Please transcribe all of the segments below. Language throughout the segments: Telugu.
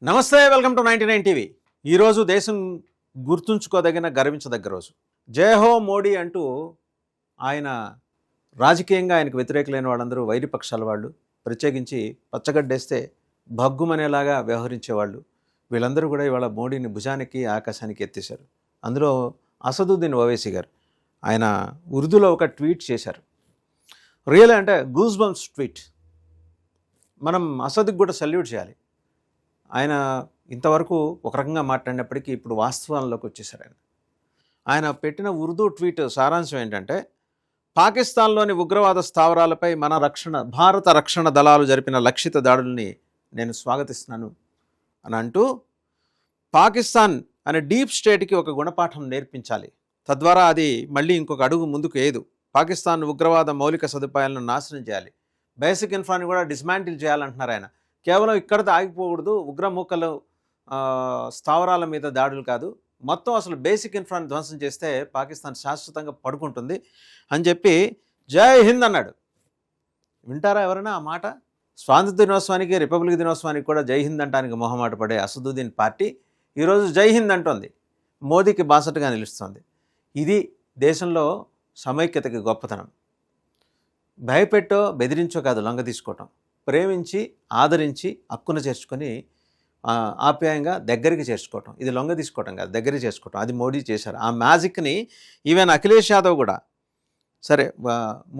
నమస్తే, వెల్కమ్ టు 99 టీవీ. ఈరోజు దేశం గుర్తుంచుకోదగిన గర్వించదగ్గ రోజు. జయహో మోడీ అంటూ ఆయన రాజకీయంగా ఆయనకు వ్యతిరేకులైన వాళ్ళందరూ వైరిపక్షాల వాళ్ళు, ప్రత్యేకించి పచ్చగడ్డేస్తే భగ్గుమనేలాగా వ్యవహరించేవాళ్ళు, వీళ్ళందరూ కూడా ఇవాళ మోడీని భుజానికి ఆకాశానికి ఎత్తేశారు. అందులో అసదుద్దీన్ ఓవైసీ గారు ఆయన ఉర్దూలో ఒక ట్వీట్ చేశారు. రియల్ అంటే గూస్ బంప్స్ ట్వీట్. మనం అసదుకి కూడా సల్యూట్ చేయాలి. ఆయన ఇంతవరకు ఒక రకంగా మాట్లాడినప్పటికీ ఇప్పుడు వాస్తవాల్లోకి వచ్చేసారు. ఆయన పెట్టిన ఉర్దూ ట్వీట్ సారాంశం ఏంటంటే, పాకిస్తాన్లోని ఉగ్రవాద స్థావరాలపై భారత రక్షణ దళాలు జరిపిన లక్షిత దాడుల్ని నేను స్వాగతిస్తున్నాను అని అంటూ, పాకిస్తాన్ అనే డీప్ స్టేట్కి ఒక గుణపాఠం నేర్పించాలి, తద్వారా అది మళ్ళీ ఇంకొక అడుగు ముందుకు ఏదు. పాకిస్తాన్ ఉగ్రవాద మౌలిక సదుపాయాలను నాశనం చేయాలి, బేసిక్ ఇన్ఫ్రాని కూడా డిస్మాంటిల్ చేయాలంటున్నారు ఆయన. కేవలం ఇక్కడతో ఆగిపోకూడదు, ఉగ్రమూకలు స్థావరాల మీద దాడులు కాదు, మొత్తం అసలు బేసిక్ ఇన్ఫ్రాని ధ్వంసం చేస్తే పాకిస్తాన్ శాశ్వతంగా పడుకుంటుంది అని చెప్పి జై హింద్ అన్నాడు. వింటారా ఎవరైనా ఆ మాట? స్వాతంత్ర దినోత్సవానికి, రిపబ్లిక్ దినోత్సవానికి కూడా జై హింద్ అంటానికి మొహమాట పడే అసదుద్దీన్ పార్టీ ఈరోజు జై హింద్ అంటోంది, మోదీకి బాసటగా నిలుస్తుంది. ఇది దేశంలో సమైక్యతకి గొప్పతనం. భయపెట్టో బెదిరించో కాదు లొంగ తీసుకోవటం, ప్రేమించి ఆదరించి హక్కున చేర్చుకొని ఆప్యాయంగా దగ్గరికి చేర్చుకోవటం. ఇది లొంగ తీసుకోవటం కాదు, దగ్గరికి చేసుకోవటం. అది మోడీ చేశారు. ఆ మ్యాజిక్ని ఈవెన్ అఖిలేష్ యాదవ్ కూడా, సరే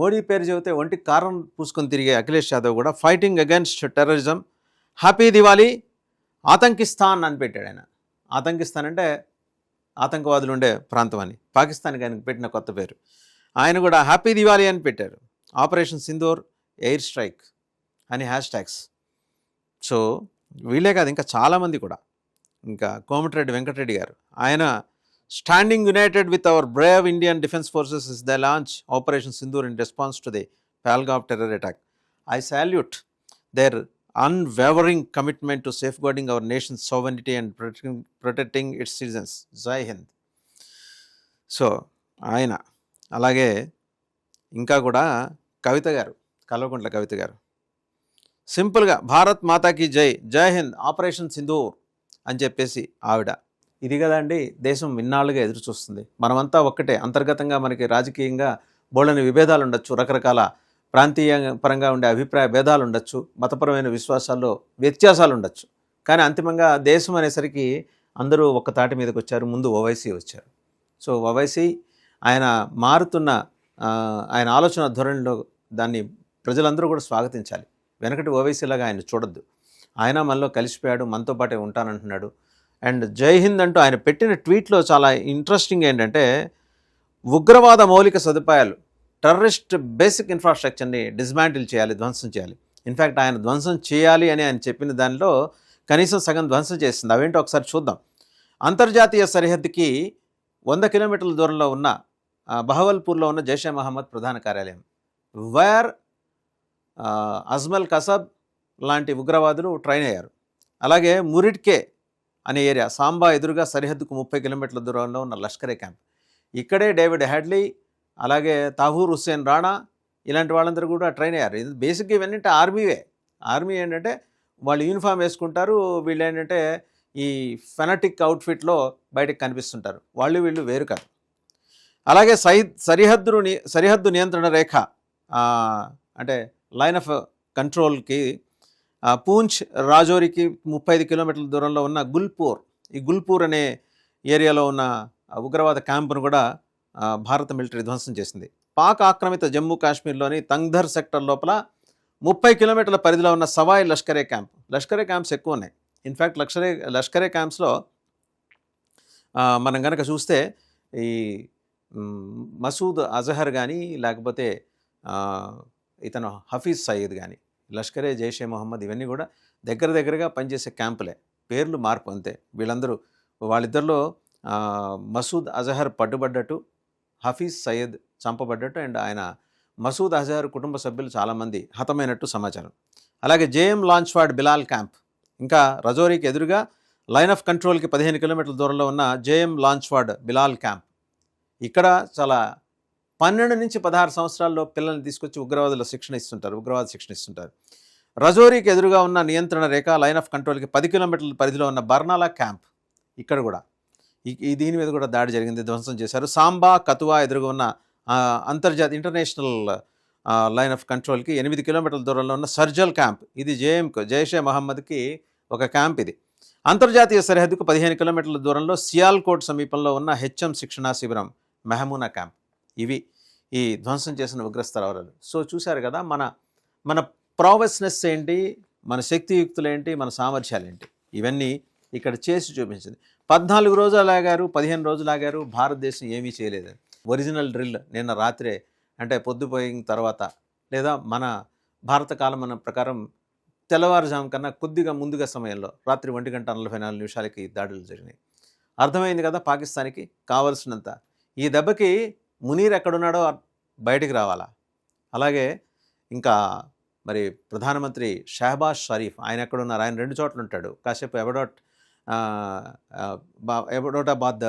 మోడీ పేరు చెబితే ఒంటికి కారం పూసుకొని తిరిగే అఖిలేష్ యాదవ్ కూడా fighting against terrorism, happy Diwali, ఆతంకిస్తాన్ అని పెట్టాడు ఆయన. ఆతంకిస్తాన్ అంటే ఆతంకవాదులు ఉండే ప్రాంతం అని, పాకిస్తాన్కి ఆయనకు పెట్టిన కొత్త పేరు. ఆయన కూడా హ్యాపీ దివాళీ అని పెట్టారు. ఆపరేషన్ సింధూర్, ఎయిర్ స్ట్రైక్ అని హ్యాష్ ట్యాగ్స్. సో వీళ్ళే కాదు, ఇంకా చాలామంది కూడా. ఇంకా కోమటిరెడ్డి వెంకటరెడ్డి గారు, ఆయన standing united with our brave Indian defence forces is the launch operation Sindoor in response to the Pahalgam terror attack. I salute their unwavering commitment to safeguarding our nation's sovereignty and protecting its citizens. జై హింద్. సో ఆయన అలాగే ఇంకా కూడా కవిత గారు, కల్వకుంట్ల కవిత గారు సింపుల్గా భారత్ మాతాకి జై, జై హింద్, ఆపరేషన్ సింధూర్ అని చెప్పేసి ఆవిడ. ఇది కదండి దేశం ఇన్నాళ్ళుగా ఎదురు చూస్తుంది. మనమంతా ఒక్కటే. అంతర్గతంగా మనకి రాజకీయంగా బోళ్ళని విభేదాలు ఉండొచ్చు, రకరకాల ప్రాంతీయ పరంగా ఉండే అభిప్రాయ భేదాలు ఉండొచ్చు, మతపరమైన విశ్వాసాల్లో వ్యత్యాసాలు ఉండొచ్చు, కానీ అంతిమంగా దేశం అనేసరికి అందరూ ఒక్క తాటి మీదకి వచ్చారు. ముందు ఓవైసీ వచ్చారు. సో ఓవైసీ ఆయన మారుతున్న ఆయన ఆలోచన ధోరణిలో దాన్ని ప్రజలందరూ కూడా స్వాగతించాలి. వెనకటి ఓవైసీలాగా ఆయన చూడొద్దు. ఆయన మనలో కలిసిపోయాడు, మనతో పాటే ఉంటానంటున్నాడు. అండ్ జై హింద్ అంటూ ఆయన పెట్టిన ట్వీట్లో చాలా ఇంట్రెస్టింగ్ ఏంటంటే, ఉగ్రవాద మౌలిక సదుపాయాలు, టెర్రరిస్ట్ బేసిక్ ఇన్ఫ్రాస్ట్రక్చర్ని డిస్మాంటిల్ చేయాలి, ధ్వంసం చేయాలి. ఇన్ఫ్యాక్ట్ ఆయన ధ్వంసం చేయాలి అని ఆయన చెప్పిన దానిలో కనీసం సగం ధ్వంసం చేస్తుంది. అవేంటో ఒకసారి చూద్దాం. అంతర్జాతీయ సరిహద్దుకి 100 కిలోమీటర్ల దూరంలో ఉన్న బహవల్పూర్లో ఉన్న జైషే మహమ్మద్ ప్రధాన కార్యాలయం, వేర్ అజ్మల్ కసబ్ లాంటి ఉగ్రవాదులు ట్రైన్ అయ్యారు. అలాగే మురిడ్కే అనే ఏరియా, సాంబా ఎదురుగా సరిహద్దుకు 30 కిలోమీటర్ల దూరంలో ఉన్న లష్కరే క్యాంప్, ఇక్కడే డేవిడ్ హ్యాడ్లీ, అలాగే తాహూర్ హుస్సేన్ రాణా ఇలాంటి వాళ్ళందరూ కూడా ట్రైన్ అయ్యారు. ఇది బేసిక్గా ఇవన్నీ ఆర్మీవే. ఆర్మీ ఏంటంటే వాళ్ళు యూనిఫామ్ వేసుకుంటారు, వీళ్ళు ఏంటంటే ఈ ఫెనటిక్ అవుట్ఫిట్లో బయటకు కనిపిస్తుంటారు. వాళ్ళు వీళ్ళు వేరు కాదు. అలాగే సరిహద్దు నియంత్రణ రేఖ అంటే లైన్ ఆఫ్ కంట్రోల్కి పూంచ్ రాజౌరికి 35 కిలోమీటర్ల దూరంలో ఉన్న గుల్పూర్, ఈ గుల్పూర్ అనే ఏరియాలో ఉన్న ఉగ్రవాద క్యాంపును కూడా భారత మిలిటరీ ధ్వంసం చేసింది. పాక్ ఆక్రమిత జమ్మూ కాశ్మీర్లోని తంగ్ధర్ సెక్టర్ లోపల 30 కిలోమీటర్ల పరిధిలో ఉన్న సవాయ్ లష్కరే క్యాంప్. లష్కరే క్యాంప్స్ ఎక్కువ ఉన్నాయి. ఇన్ఫ్యాక్ట్ లష్కరే క్యాంప్స్లో మనం కనుక చూస్తే ఈ మసూద్ అజహర్ కానీ, లేకపోతే ఇతను హఫీజ్ సయీద్ కానీ, లష్కరే జైషే మొహమ్మద్, ఇవన్నీ కూడా దగ్గరగా పనిచేసే క్యాంపులే, పేర్లు మార్పు అంతే. వాళ్ళిద్దరిలో మసూద్ అజహర్ పట్టుబడ్డట్టు, హఫీజ్ సయీద్ చంపబడ్డట్టు, అండ్ ఆయన మసూద్ అజహర్ కుటుంబ సభ్యులు చాలామంది హతమైనట్టు సమాచారం. అలాగే జేఎం లాంచ్వాడ్ బిలాల్ క్యాంప్, ఇంకా రజౌరీకి ఎదురుగా లైన్ ఆఫ్ కంట్రోల్కి 15 కిలోమీటర్ల దూరంలో ఉన్న జేఎం లాంచ్వాడ్ బిలాల్ క్యాంప్, ఇక్కడ చాలా 12 నుంచి 16 సంవత్సరాల్లో పిల్లల్ని తీసుకొచ్చి ఉగ్రవాద శిక్షణ ఇస్తుంటారు. రజోరీకి ఎదురుగా ఉన్న నియంత్రణ రేఖ లైన్ ఆఫ్ కంట్రోల్కి 10 కిలోమీటర్ల పరిధిలో ఉన్న బర్నాలా క్యాంప్, ఇక్కడ కూడా దీని మీద కూడా దాడి జరిగింది, ధ్వంసం చేశారు. సాంబా కతువా ఎదురుగా ఉన్న అంతర్జాతీయ ఇంటర్నేషనల్ లైన్ ఆఫ్ కంట్రోల్కి 8 కిలోమీటర్ల దూరంలో ఉన్న సర్జల్ క్యాంప్, ఇది జైషే మహమ్మద్కి ఒక క్యాంప్. ఇది అంతర్జాతీయ సరిహద్దుకు 15 కిలోమీటర్ల దూరంలో సియాల్కోట్ సమీపంలో ఉన్న హెచ్ఎం శిక్షణా శిబిరం మెహమూనా క్యాంప్. ఇవి ఈ ధ్వంసం చేసిన ఉగ్రస్థావరాలు. సో చూశారు కదా మన ప్రావెస్నెస్ ఏంటి, మన శక్తియుక్తులు ఏంటి, మన సామర్థ్యాలు ఏంటి, ఇవన్నీ ఇక్కడ చేసి చూపించింది. 14 రోజులు లాగారు, 15 రోజులు లాగారు, భారతదేశం ఏమీ చేయలేదు. ఒరిజినల్ డ్రిల్ నిన్న రాత్రే, అంటే పొద్దుపోయిన తర్వాత లేదా మన భారత కాలం ప్రకారం తెల్లవారుజాము కన్నా కొద్దిగా ముందుగా సమయంలో రాత్రి 1:44 దాడులు జరిగినాయి. అర్థమైంది కదా పాకిస్తాన్కి కావలసినంత. ఈ దెబ్బకి మునీర్ ఎక్కడున్నాడో బయటికి రావాలా. అలాగే ఇంకా మరి ప్రధానమంత్రి షహబాజ్ షరీఫ్ ఆయన ఎక్కడున్నారు, ఆయన 2 చోట్ల ఉంటాడు. కాసేపు ఎబడోటాబాద్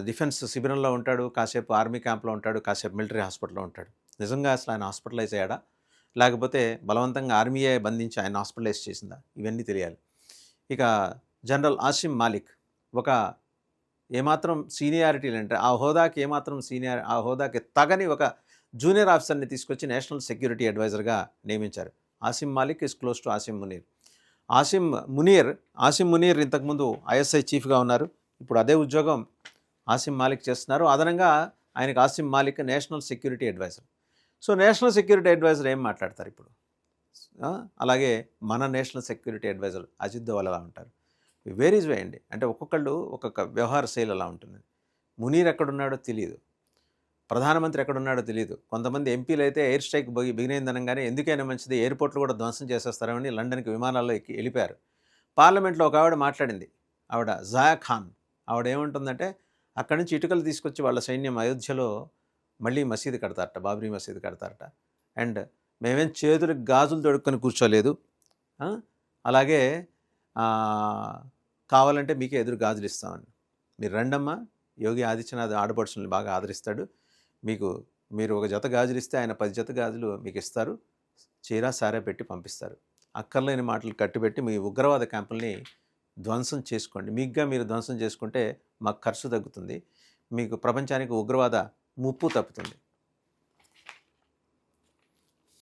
డిఫెన్స్ శిబిరంలో ఉంటాడు, కాసేపు ఆర్మీ క్యాంప్లో ఉంటాడు, కాసేపు మిలిటరీ హాస్పిటల్లో ఉంటాడు. నిజంగా అసలు ఆయన హాస్పిటలైజ్ అయ్యాడా, లేకపోతే బలవంతంగా ఆర్మీయే బంధించి ఆయన హాస్పిటలైజ్ చేసిందా, ఇవన్నీ తెలియాలి. ఇక జనరల్ ఆసిమ్ మాలిక్ ఒక ఏమాత్రం సీనియారిటీ అంటే ఆ హోదాకి ఏమాత్రం ఆ హోదాకి తగని ఒక జూనియర్ ఆఫీసర్ని తీసుకొచ్చి నేషనల్ సెక్యూరిటీ అడ్వైజర్గా నియమించారు. Asim Malik is close to Asim Munir. Asim Munir ఇంతకుముందు ఐఎస్ఐ చీఫ్గా ఉన్నారు, ఇప్పుడు అదే ఉద్యోగం ఆసిమ్ మాలిక్ చేస్తున్నారు. అదనంగా ఆయనకు Asim Malik national security adviser. So national security adviser ఏం మాట్లాడతారు ఇప్పుడు? అలాగే మన national security adviser Ajit Doval అలా ఉంటారు. వేరీజ్ వేయండి, అంటే ఒక్కొక్కళ్ళు ఒక్కొక్క వ్యవహార శైలి అలా ఉంటుంది. మునీర్ ఎక్కడున్నాడో తెలియదు, ప్రధానమంత్రి ఎక్కడున్నాడో తెలియదు. కొంతమంది ఎంపీలు అయితే ఎయిర్ స్ట్రైక్ బిగినైందనగానే ఎందుకైనా మంచిది ఎయిర్పోర్ట్లు కూడా ధ్వంసం చేసేస్తారని లండన్కి విమానాల్లో వెళ్ళిపోయారు. పార్లమెంట్లో ఒక ఆవిడ మాట్లాడింది, ఆవిడ జయా ఖాన్. ఆవిడ ఏమంటుందంటే అక్కడి నుంచి ఇటుకలు తీసుకొచ్చి వాళ్ళ సైన్యం అయోధ్యలో మళ్ళీ మసీదు కడతారట, బాబ్రీ మసీదు కడతారట. అండ్ మేమేం చేతులకు గాజులు తొడుక్కొని కూర్చోలేదు, అలాగే కావాలంటే మీకే ఎదురు గాజులు ఇస్తామని. మీరు రండమ్మా, యోగి ఆదిత్యనాథ్ ఆడపడుచుల్ని బాగా ఆదరిస్తాడు, మీరు ఒక జత గాజులు ఇస్తే ఆయన 10 జత గాజులు మీకు ఇస్తారు, చీర సారా పెట్టి పంపిస్తారు. అక్కర్లేని మాటలు కట్టిపెట్టి మీ ఉగ్రవాద క్యాంపుల్ని ధ్వంసం చేసుకోండి. మీకుగా మీరు ధ్వంసం చేసుకుంటే మాకు ఖర్చు తగ్గుతుంది, మీకు ప్రపంచానికి ఉగ్రవాద ముప్పు తప్పుతుంది.